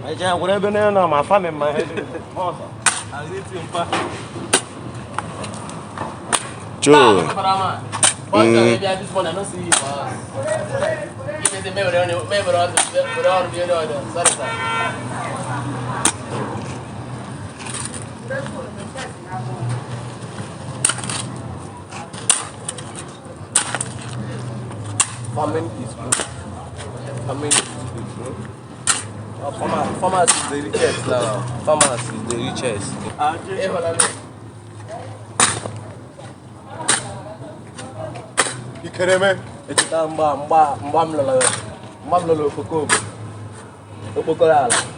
I just whatever now, my family, my head. Joe. Maybe I just want to see you. Give me the memory on your memory on the sorry, sir. Farming is good. Farming is good, bro. Farmers is the richest now. Farmers is the richest. Ikereme. It's a mba mlolo koko. Okpokoro ala.